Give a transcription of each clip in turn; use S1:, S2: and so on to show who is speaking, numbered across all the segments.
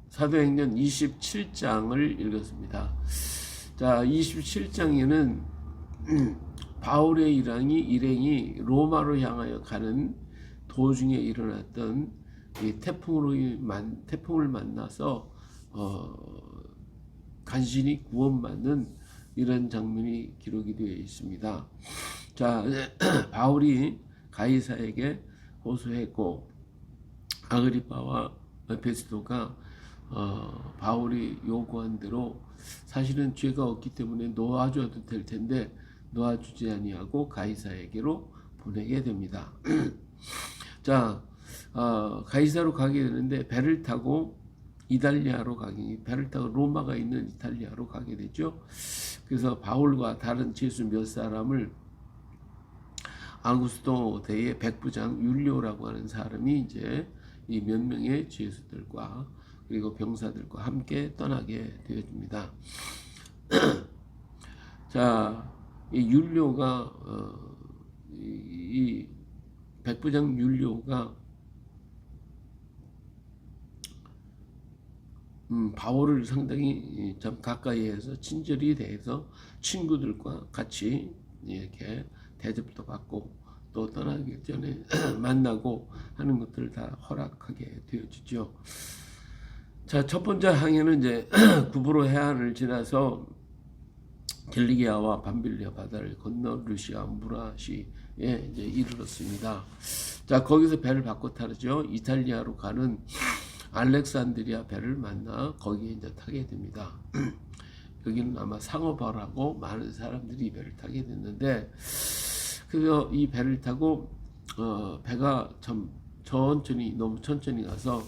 S1: 사도행전 27장을 읽었습니다. 자, 27장에는 바울의 일행이 로마로 향하여 가는 도중에 일어났던 이 태풍을 만나서 간신히 구원받는 이런 장면이 기록이 되어 있습니다. 자, 바울이 가이사에게 호소했고 아그리빠와 베스도가 바울이 요구한 대로 사실은 죄가 없기 때문에 놓아줘도 될 텐데 놓아주지 아니하고 가이사에게로 보내게 됩니다. 자, 가이사로 가게 되는데 배를 타고 배를 타고 로마가 있는 이탈리아로 가게 되죠. 그래서 바울과 다른 제수 몇 사람을 아구스도 대의 백부장 율리오라고 하는 사람이 이제 이 몇 명의 제수들과 그리고 병사들과 함께 떠나게 되어집니다. 자, 이 율리오가 이 백부장 율리오가 바울을 상당히 좀 가까이에서 친절히 대해서 친구들과 같이 이렇게 대접도 받고 또 떠나기 전에 만나고 하는 것들을 다 허락하게 되어지죠. 자, 첫 번째 항해는 이제 구브로 해안을 지나서 길리기아와 밤빌리아 바다를 건너 루시아 무라시에 이제 이르렀습니다. 자, 거기서 배를 바꿔 타죠. 이탈리아로 가는 알렉산드리아 배를 만나 거기에 이제 타게 됩니다. 여기는 아마 상어바라고 많은 사람들이 배를 타게 됐는데, 그래서 이 배를 타고 배가 좀 너무 천천히 가서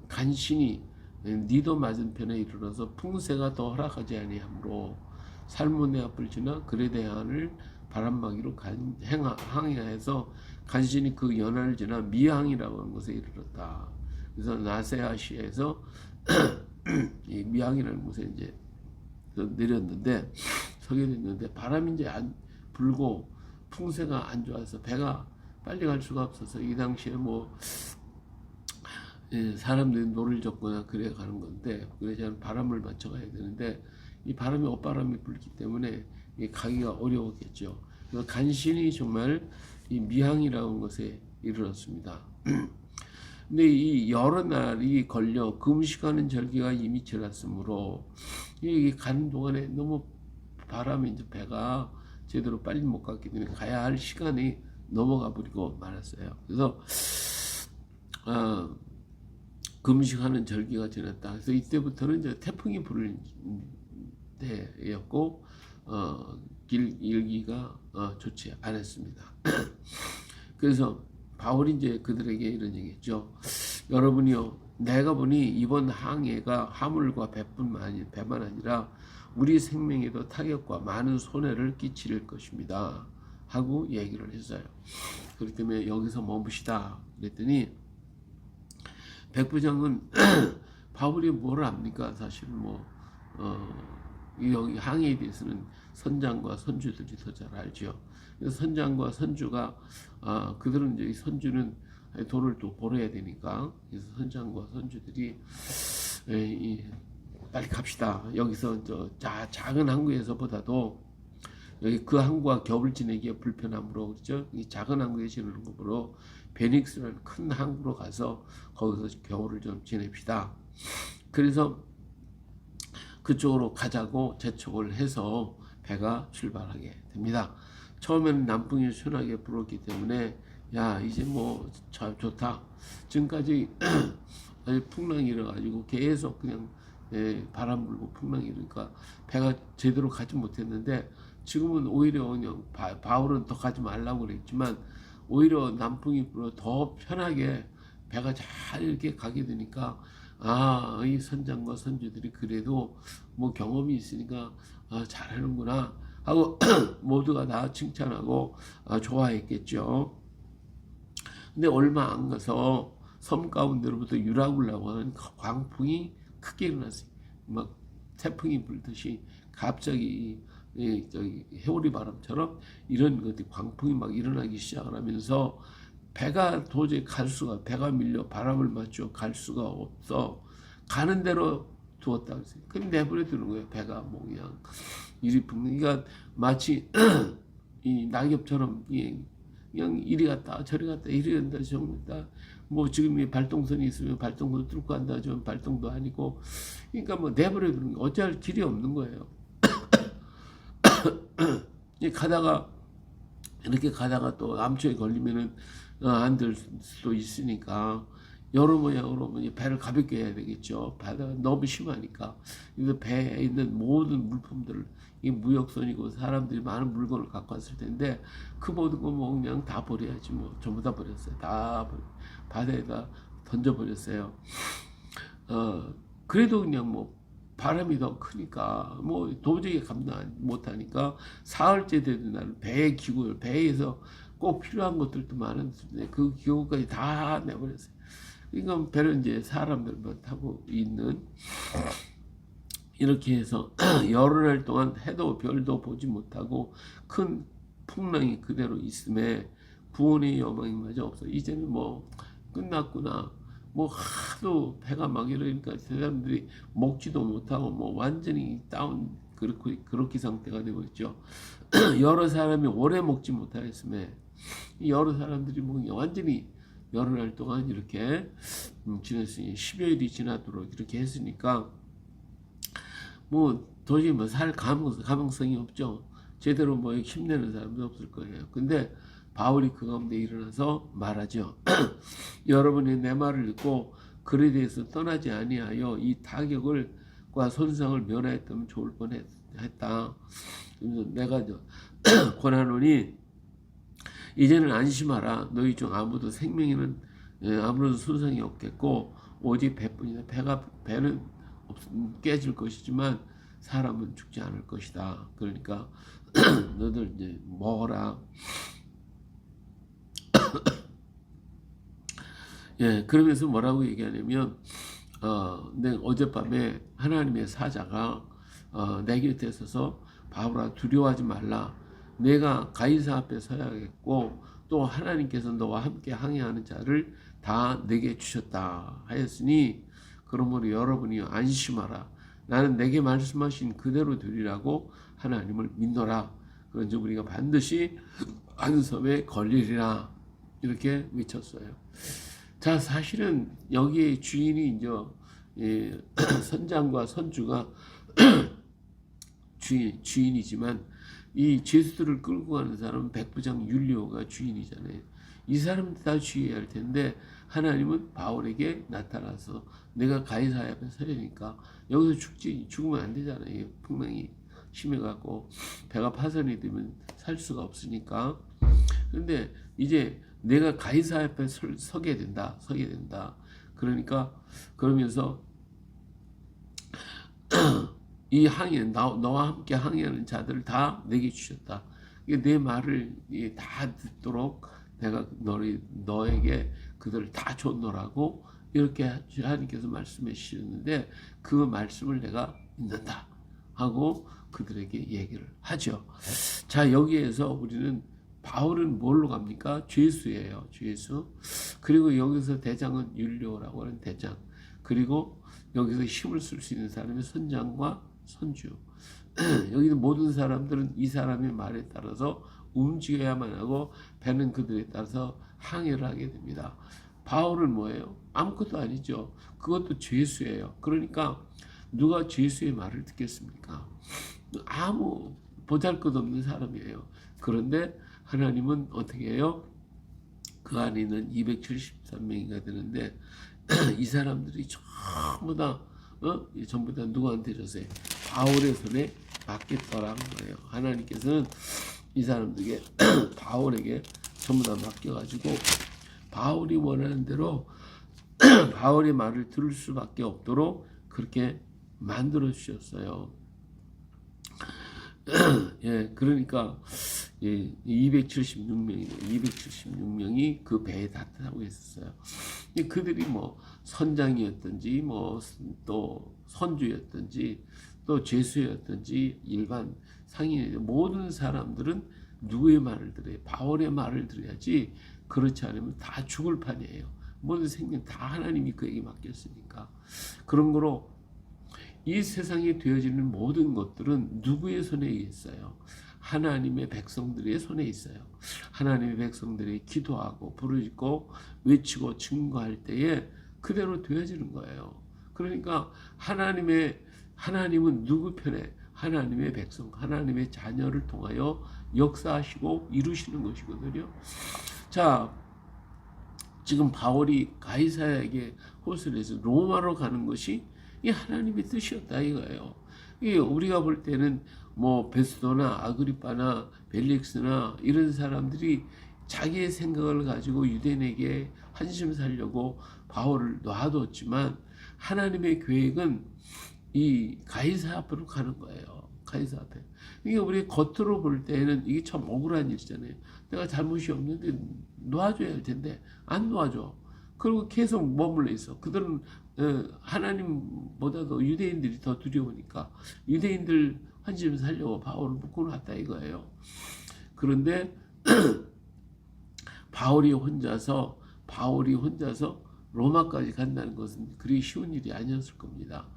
S1: 간신히 니도 맞은편에 이르러서 풍세가 더 허락하지 아니하므로 살모네 앞을 지나 그레데안을 바람막이로 항해해서 간신히 그 연안을 지나 미항이라고 하는 곳에 이르렀다. 그래서 나세아시에서 이 미항이라는 곳에 이제 내렸는데 서게 됐는데 바람이 이제 불고 풍세가 안 좋아서 배가 빨리 갈 수가 없어서 이 당시에 뭐 사람들이 노를 젓거나 그래 가는 건데 그래서 바람을 맞춰 가야 되는데 이 바람이 엇바람이 불기 때문에 가기가 어려웠겠죠. 그래서 간신히 정말 이 미항이라는 곳에 이르렀습니다. 근데 이 여러 날이 걸려 금식하는 절기가 이미 지났으므로 이 가는 동안에 너무 바람이 이제 배가 제대로 빨리 못 갔기 때문에 가야 할 시간이 넘어가 버리고 말았어요. 그래서 금식하는 절기가 지났다. 그래서 이때부터는 이제 태풍이 불을 때였고 일기가 좋지 않았습니다. 그래서 바울이 이제 그들에게 이런 얘기했죠. 여러분이요, 내가 보니 이번 항해가 화물과 배만 아니라 우리 생명에도 타격과 많은 손해를 끼칠 것입니다. 하고 얘기를 했어요. 그렇기 때문에 여기서 머무시다 그랬더니 백부장은 바울이 뭘 압니까? 사실 여기 항해에 대해서는 선장과 선주들이 더 잘 알죠. 그래서 선장과 선주가 그들은 이제 선주는 돈을 또 벌어야 되니까 그래서 선장과 선주들이 빨리 갑시다. 여기서 작은 항구에서보다도 여기 그 항구와 겹을 지내기가 불편함으로 그렇죠. 이 작은 항구에 지내는 것으로 베닉스라는 큰 항구로 가서 거기서 겨울을 좀 지냅시다. 그래서 그쪽으로 가자고 재촉을 해서 배가 출발하게 됩니다. 처음에는 남풍이 순하게 불었기 때문에 야 이제 뭐 좋다. 지금까지 풍랑이 일어가지고 계속 그냥 바람 불고 풍랑이 일으니까 배가 제대로 가지 못했는데 지금은 오히려 그냥 바울은 더 가지 말라고 그랬지만 오히려 남풍이 불어 더 편하게 배가 잘 이렇게 가게 되니까 이 선장과 선주들이 그래도 뭐 경험이 있으니까 잘하는구나 하고 모두가 다 칭찬하고 좋아했겠죠. 근데 얼마 안 가서 섬 가운데로부터 유라굴라고 하는 광풍이 크게 일어났어요. 막 태풍이 불듯이 갑자기 해오리 바람처럼 이런 것들이 광풍이 막 일어나기 시작을 하면서 배가 도저히 배가 밀려 바람을 맞춰 갈 수가 없어 가는 대로 두었다 그랬어요. 그럼 내버려 두는 거예요. 배가 뭐 그냥 이리 붓는, 그러니까 마치 이 낙엽처럼 그냥 이리 갔다 저리 갔다 이리 간다 저리 간다. 뭐 지금 이 발동선이 있으면 발동선 뚫고 간다 좀 발동도 아니고, 그러니까 뭐 내버려 두는 거, 어찌할 길이 없는 거예요. 가다가 이렇게 가다가 또 암초에 걸리면은 안 될 수도 있으니까 여러 모양으로 배를 가볍게 해야 되겠죠. 바다가 너무 심하니까. 그래서 배에 있는 모든 물품들을, 이 무역선이고 사람들이 많은 물건을 갖고 왔을 텐데 그 모든 거 뭐 그냥 다 버려야지 뭐. 전부 다 버렸어요. 바다에다 던져버렸어요. 그래도 그냥 뭐 바람이 더 크니까 뭐 도저히 감당 못하니까 사흘째 되는 날 배의 기구를, 배에서 꼭 필요한 것들도 많은데 그 기구까지 다 내버렸어요. 그러니까 배는 이제 사람들만 타고 있는, 이렇게 해서 열흘 동안 해도 별도 보지 못하고 큰 풍랑이 그대로 있음에 구원의 여망이 마저 없어. 이제는 뭐 끝났구나. 뭐 하도 배가 막 이러니까 사람들이 먹지도 못하고 뭐 완전히 다운, 그렇게 상태가 되고 있죠. 여러 사람이 오래 먹지 못하였음에 여러 사람들이 뭐 완전히 열흘 동안 이렇게 지냈으니 10여일이 지나도록 이렇게 했으니까 뭐 도저히 뭐 살 가능성이 없죠. 제대로 뭐 힘내는 사람도 없을 거예요. 근데 바울이 그 가운데 일어나서 말하죠. 여러분이 내 말을 듣고 그에 대해서 떠나지 아니하여 이 타격과 손상을 면하였다면 좋을 뻔했다. 그래서 내가 권하노니 이제는 안심하라. 너희 중 아무도 생명에는 아무런 손상이 없겠고 오직 배뿐이다. 배는 깨질 것이지만 사람은 죽지 않을 것이다. 그러니까 너들 이제 먹어라. 예, 그러면서 뭐라고 얘기하냐면, 어젯밤에 하나님의 사자가 내 곁에 서서 바울아 두려워하지 말라. 내가 가이사 앞에 서야겠고 또 하나님께서 너와 함께 항해하는 자를 다 내게 주셨다 하였으니 그러므로 여러분이 안심하라. 나는 내게 말씀하신 그대로 되리라고 하나님을 믿노라. 그런즉 우리가 반드시 한 섬에 걸리리라. 이렇게 외쳤어요. 자, 사실은 여기에 주인이 이제 선장과 선주가 주인이지만 이 제수들을 끌고 가는 사람은 백부장 율리오가 주인이잖아요. 이 사람들 다 주의해야 할 텐데 하나님은 바울에게 나타나서 내가 가이사 앞에 서려니까 여기서 죽으면 안 되잖아요. 풍랑이 심해갖고 배가 파손이 되면 살 수가 없으니까. 그런데 이제 내가 가이사 앞에 서게 된다. 그러니까 그러면서 이 항해 너와 함께 항해하는 자들을 다 내게 주셨다. 내 말을 다 듣도록 내가 너에게 그들을 다 줬노라고 이렇게 하나님께서 말씀해 주셨는데 그 말씀을 내가 믿는다 하고 그들에게 얘기를 하죠. 자, 여기에서 우리는 바울은 뭘로 갑니까? 죄수예요. 죄수. 그리고 여기서 대장은 율리오라고 하는 대장. 그리고 여기서 힘을 쓸 수 있는 사람이 선장과 선주. 여기는 모든 사람들은 이 사람의 말에 따라서 움직여야만 하고 배는 그들에 따라서 항해를 하게 됩니다. 바울은 뭐예요? 아무것도 아니죠. 그것도 죄수예요. 그러니까 누가 죄수의 말을 듣겠습니까? 아무 보잘것없는 사람이에요. 그런데 하나님은 어떻게 해요? 그 안에 있는 273명이가 되는데 이 사람들이 전부 다 누구한테 줬어요? 바울의 손에 맡겼더라는 거예요. 하나님께서는 이 사람들에게 바울에게 전부 다 맡겨가지고 바울이 원하는 대로 바울의 말을 들을 수밖에 없도록 그렇게 만들어 주셨어요. 예, 그러니까 276명이 그 배에 다 타고 있었어요. 그들이 뭐 선장이었든지 뭐 또 선주였든지 또 죄수였든지 일반 상인, 모든 사람들은 누구의 말을 들어요? 바울의 말을 들어야지. 그렇지 않으면 다 죽을 판이에요. 모든 생명 다 하나님이 그에게 맡겼으니까. 그런 거로 이 세상에 되어지는 모든 것들은 누구의 손에 있어요? 하나님의 백성들의 손에 있어요. 하나님의 백성들이 기도하고 부르짖고 외치고 증거할 때에 그대로 되어지는 거예요. 그러니까 하나님은 누구 편에? 하나님의 백성, 하나님의 자녀를 통하여 역사하시고 이루시는 것이거든요. 자, 지금 바울이 가이사야에게 호소를 해서 로마로 가는 것이 이 하나님의 뜻이었다 이거예요. 이게 우리가 볼 때는 뭐 베스도나 아그리빠나 벨릭스나 이런 사람들이 자기의 생각을 가지고 유대인에게 한심 살려고 바울을 놔뒀지만 하나님의 계획은 이 가이사 앞으로 가는 거예요. 가이사 앞에. 이게 우리 겉으로 볼 때는 이게 참 억울한 일이잖아요. 내가 잘못이 없는데 놓아줘야 할 텐데 안 놓아줘. 그리고 계속 머물러 있어. 그들은 하나님보다도 유대인들이 더 두려우니까 유대인들 한심 살려고 바울을 묶어놨다 이거예요. 그런데 바울이 혼자서 로마까지 간다는 것은 그리 쉬운 일이 아니었을 겁니다.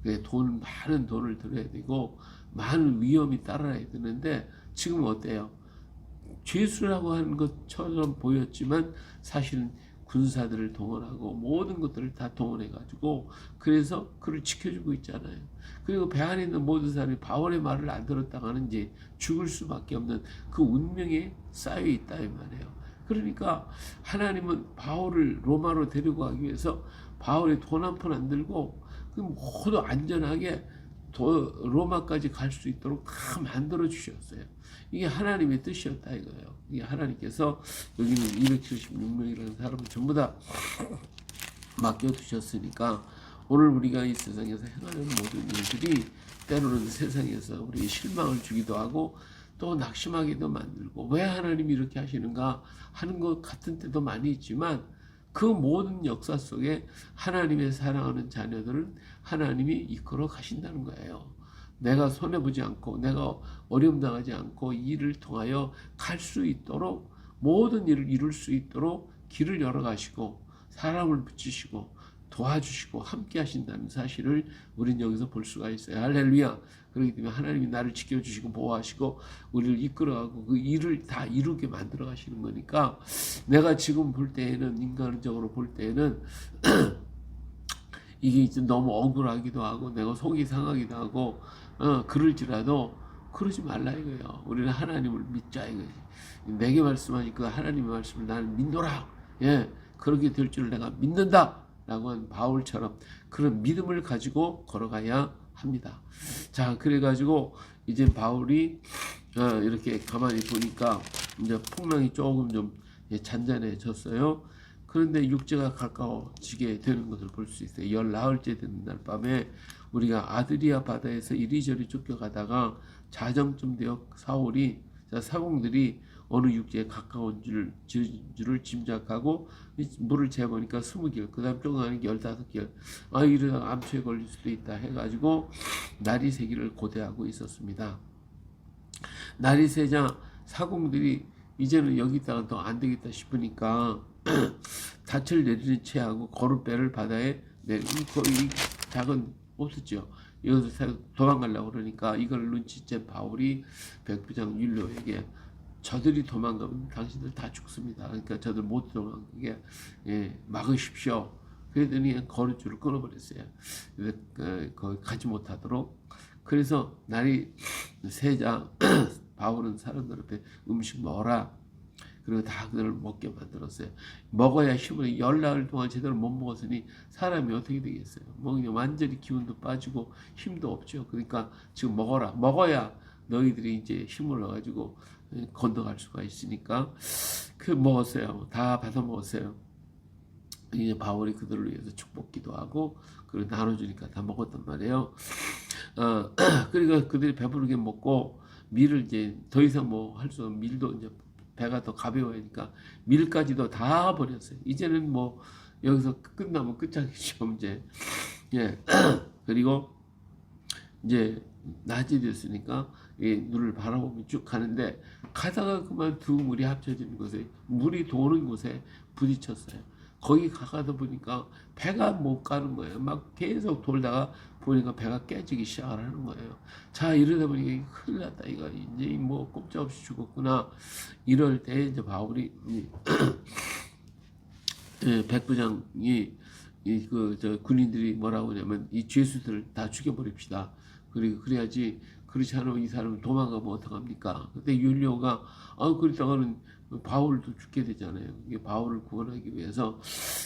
S1: 많은 돈을 들여야 되고 많은 위험이 따라야 되는데 지금 어때요? 죄수라고 하는 것처럼 보였지만 사실은 군사들을 동원하고 모든 것들을 다 동원해가지고 그래서 그를 지켜주고 있잖아요. 그리고 배 안에 있는 모든 사람이 바울의 말을 안 들었다가는 이제 죽을 수밖에 없는 그 운명에 쌓여 있다 이 말이에요. 그러니까 하나님은 바울을 로마로 데리고 가기 위해서 바울이 돈 한 푼 안 들고 모두 안전하게 로마까지 갈 수 있도록 다 만들어 주셨어요. 이게 하나님의 뜻이었다 이거예요. 이게 하나님께서 여기는 276명이라는 사람을 전부 다 맡겨두셨으니까 오늘 우리가 이 세상에서 행하는 모든 일들이 때로는 세상에서 우리에게 실망을 주기도 하고 또 낙심하기도 만들고 왜 하나님이 이렇게 하시는가 하는 것 같은 때도 많이 있지만 그 모든 역사 속에 하나님의 사랑하는 자녀들은 하나님이 이끌어 가신다는 거예요. 내가 손해보지 않고 내가 어려움 당하지 않고 이 일을 통하여 갈 수 있도록 모든 일을 이룰 수 있도록 길을 열어 가시고 사람을 붙이시고 도와주시고 함께 하신다는 사실을 우리는 여기서 볼 수가 있어요. 할렐루야. 그렇기 때문에 하나님이 나를 지켜주시고 보호하시고 우리를 이끌어가고 그 일을 다 이루게 만들어 가시는 거니까 내가 지금 볼 때에는 인간적으로 볼 때에는 이게 이제 너무 억울하기도 하고 내가 속이 상하기도 하고 그럴지라도 그러지 말라 이거예요. 우리는 하나님을 믿자 이거지. 내게 말씀하니 그 하나님의 말씀을 나는 믿노라. 예, 그렇게 될 줄을 내가 믿는다. 라고 한 바울처럼 그런 믿음을 가지고 걸어가야 합니다. 자, 그래가지고 이제 바울이 이렇게 가만히 보니까 이제 풍랑이 조금 좀 잔잔해졌어요. 그런데 육제가 가까워지게 되는 것을 볼 수 있어요. 14일째 되는 날 밤에 우리가 아드리아 바다에서 이리저리 쫓겨가다가 자정쯤 되어 사공들이 어느 육지에 가까운 줄을 짐작하고 물을 재보니까 20길, 그 다음 조금 게 15길. 이러다가 암초에 걸릴 수도 있다 해가지고 날이 새기를 고대하고 있었습니다. 날이 새자 사공들이 이제는 여기 있다가 더 안 되겠다 싶으니까 닻을 내리는 채하고 거룻배를 바다에 내리고 이 작은 없었죠. 여기서 도망가려고 그러니까 이걸 눈치챈 바울이 백부장 율로에게 저들이 도망가면 당신들 다 죽습니다. 그러니까 저들 못 도망가게 막으십시오. 그랬더니 거룻줄을 끊어버렸어요. 거기 가지 못하도록. 그래서 날이 새자 바울은 사람들 앞에 음식 먹어라. 그리고 다 그들을 먹게 만들었어요. 먹어야 힘을 14일 동안 제대로 못 먹었으니 사람이 어떻게 되겠어요? 그냥 완전히 기운도 빠지고 힘도 없죠. 그러니까 지금 먹어라. 먹어야 너희들이 이제 힘을 얻어가지고 건너갈 수가 있으니까 먹었어요. 다 받아 먹었어요. 이제 바울이 그들을 위해서 축복기도 하고 그리고 나눠주니까 다 먹었단 말이에요. 그러니까 그들이 배부르게 먹고 밀을 이제 더 이상 뭐 할 수 없는 밀도 이제 배가 더 가벼워지니까 밀까지도 다 버렸어요. 이제는 뭐 여기서 끝나면 끝장이죠 이제. 예. 그리고 이제 낮이 됐으니까 눈을 바라보며 쭉 가는데 가다가 그만 두 물이 합쳐지는 곳에 물이 도는 곳에 부딪혔어요. 거기 가다 보니까 배가 못 가는 거예요. 막 계속 돌다가 보니까 배가 깨지기 시작을 하는 거예요. 자, 이러다 보니까 큰일 났다. 이거 이제 뭐 꼼짝없이 죽었구나. 이럴 때 이제 바울이 백부장이 저 군인들이 뭐라고 하냐면 이 죄수들을 다 죽여버립시다. 그리고 그래야지 그렇지 않으면 이 사람을 도망가면 어떡합니까? 근데 율리오가 그러다가는 바울도 죽게 되잖아요. 이게 바울을 구원하기 위해서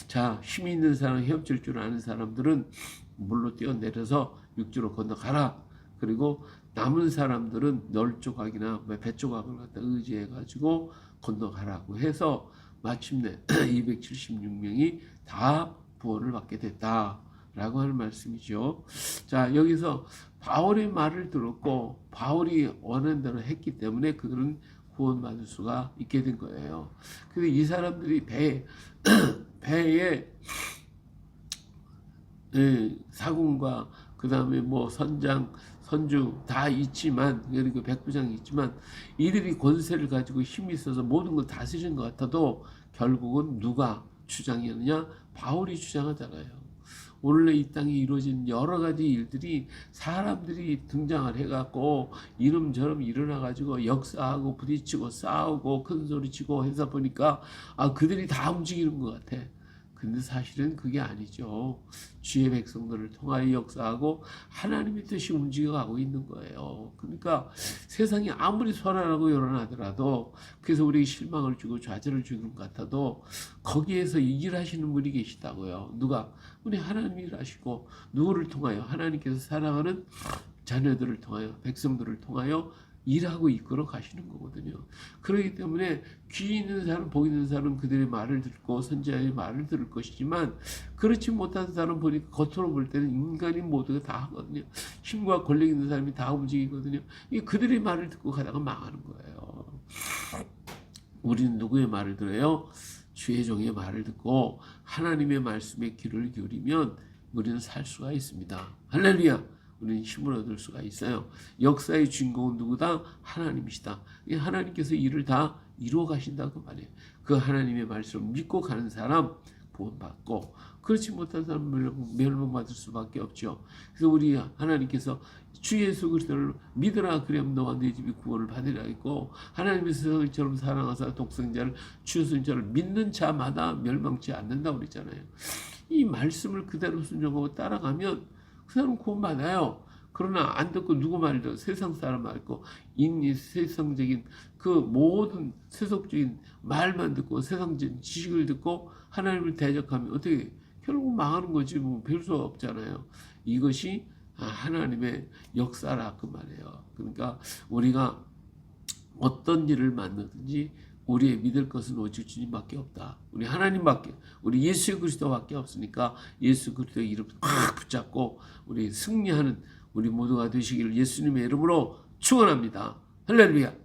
S1: 자, 힘이 있는 사람, 헤엄칠 줄 아는 사람들은 물로 뛰어내려서 육지로 건너가라. 그리고 남은 사람들은 널 조각이나 배 조각을 갖다 의지해 가지고 건너가라고 해서 마침내 276명이 다 구원을 받게 됐다라고 하는 말씀이죠. 자, 여기서 바울의 말을 들었고 바울이 원하는 대로 했기 때문에 그들은 구원받을 수가 있게 된 거예요. 근데 이 사람들이 배에 사군과 그 다음에 뭐 선장, 선주 다 있지만, 그리고 백부장이 있지만, 이들이 권세를 가지고 힘이 있어서 모든 걸 다스리는 것 같아도 결국은 누가 주장이었느냐? 바울이 주장하잖아요. 오늘날 이 땅에 이루어진 여러 가지 일들이 사람들이 등장을 해갖고 이름저름 일어나가지고 역사하고 부딪히고 싸우고 큰 소리치고 해서 보니까 그들이 다 움직이는 것 같아. 근데 사실은 그게 아니죠. 주의 백성들을 통하여 역사하고 하나님의 뜻이 움직여가고 있는 거예요. 그러니까 세상이 아무리 선하고 요란하더라도 그래서 우리에게 실망을 주고 좌절을 주는 것 같아도 거기에서 일하시는 분이 계시다고요. 누가? 우리 하나님이 일하시고 누구를 통하여? 하나님께서 사랑하는 자녀들을 통하여 백성들을 통하여 일하고 이끌어 가시는 거거든요. 그렇기 때문에 귀 있는 사람, 복 있는 사람은 그들의 말을 듣고 선지자의 말을 들을 것이지만 그렇지 못한 사람 보니까 겉으로 볼 때는 인간이 모두가 다 하거든요. 힘과 권력 있는 사람이 다 움직이거든요. 그들의 말을 듣고 가다가 망하는 거예요. 우리는 누구의 말을 들어요? 주의 종의 말을 듣고 하나님의 말씀에 귀를 기울이면 우리는 살 수가 있습니다. 할렐루야! 우리는 힘을 얻을 수가 있어요. 역사의 주인공은 누구다? 하나님이시다. 하나님께서 일을 다 이루어 가신다고 말해요. 그 하나님의 말씀을 믿고 가는 사람 구원받고 그렇지 못한 사람 멸망받을 수밖에 없죠. 그래서 우리 하나님께서 주 예수 그리스도를 믿으라 그러면 너와 네 집이 구원을 받으리라 했고 하나님의 세상처럼 사랑하사 독생자를 주신 자를 믿는 자마다 멸망치 않는다고 그랬잖아요. 이 말씀을 그대로 순종하고 따라가면 그 사람은 구원받아요. 그러나 안 듣고 누구 말도 세상 사람 말고 인리 세상적인 그 모든 세속적인 말만 듣고 세상적인 지식을 듣고 하나님을 대적하면 어떻게 결국 망하는 거지 뭐 별 수 없잖아요. 이것이 하나님의 역사라 그 말이에요. 그러니까 우리가 어떤 일을 만나든지 우리의 믿을 것은 오직 주님밖에 없다. 우리 하나님밖에, 우리 예수 그리스도밖에 없으니까 예수 그리스도의 이름 꽉 붙잡고 우리 승리하는 우리 모두가 되시기를 예수님의 이름으로 축원합니다. 할렐루야.